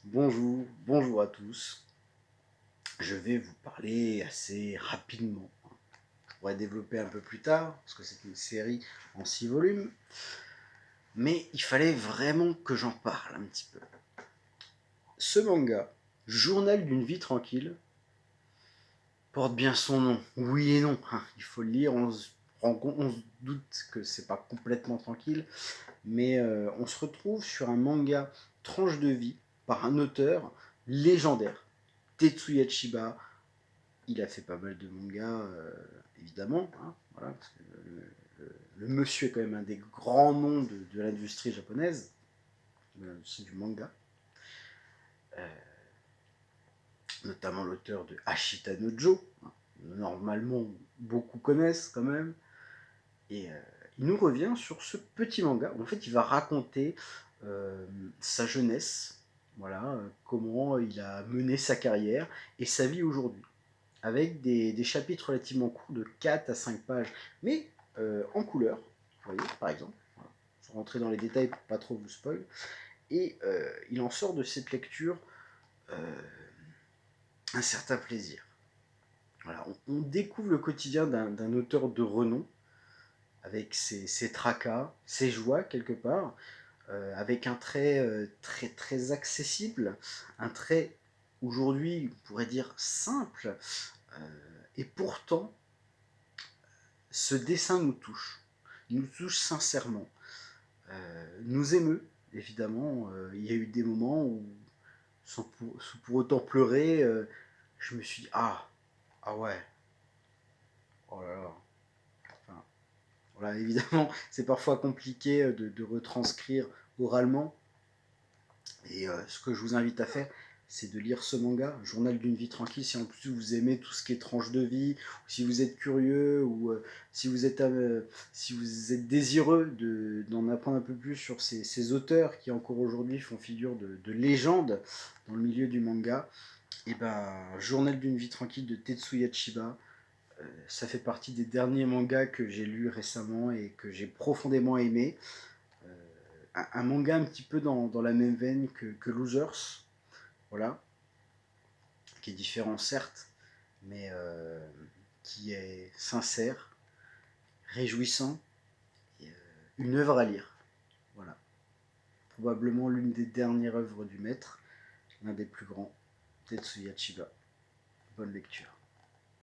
Bonjour à tous. Je vais vous parler assez rapidement. Je pourrais développer un peu plus tard, parce que c'est une série en 6 volumes. Mais il fallait vraiment que j'en parle un petit peu. Ce manga, Journal d'une vie tranquille, porte bien son nom. Oui et non, hein, il faut le lire, on se doute que c'est pas complètement tranquille, mais on se retrouve sur un manga tranche de vie par un auteur légendaire, Tetsuya Chiba. Il a fait pas mal de mangas, évidemment, hein, voilà, parce que le monsieur est quand même un des grands noms de l'industrie japonaise, de l'industrie du manga, euh, notamment l'auteur de Ashita no Joe, hein, normalement beaucoup connaissent quand même, et il nous revient sur ce petit manga, où en fait il va raconter sa jeunesse, voilà, comment il a mené sa carrière et sa vie aujourd'hui, avec des chapitres relativement courts de 4 à 5 pages, mais en couleur, vous voyez, par exemple. Voilà. Sans rentrer dans les détails pour pas trop vous spoil. Et il en sort de cette lecture euh, un certain plaisir. Voilà, on découvre le quotidien d'un auteur de renom, avec ses tracas, ses joies quelque part, avec un trait très accessible, un trait aujourd'hui, on pourrait dire simple, et pourtant ce dessin nous touche sincèrement, nous émeut, évidemment. Il y a eu des moments où, sans pour autant pleurer, je me suis dit, ah ouais, oh là là. Enfin, voilà, évidemment, c'est parfois compliqué de retranscrire oralement. Et ce que je vous invite à faire, c'est de lire ce manga, Journal d'une vie tranquille, si en plus vous aimez tout ce qui est tranche de vie, ou si vous êtes curieux, ou si vous êtes désireux d'en apprendre un peu plus sur ces auteurs qui encore aujourd'hui font figure de légende dans le milieu du manga. Et ben, Journal d'une vie tranquille de Tetsuya Chiba, ça fait partie des derniers mangas que j'ai lus récemment et que j'ai profondément aimé. Un manga un petit peu dans la même veine que Losers, voilà, qui est différent certes, mais qui est sincère, réjouissant, et, une œuvre à lire. Voilà, probablement l'une des dernières œuvres du maître, l'un des plus grands, Tetsuya Chiba. Bonne lecture.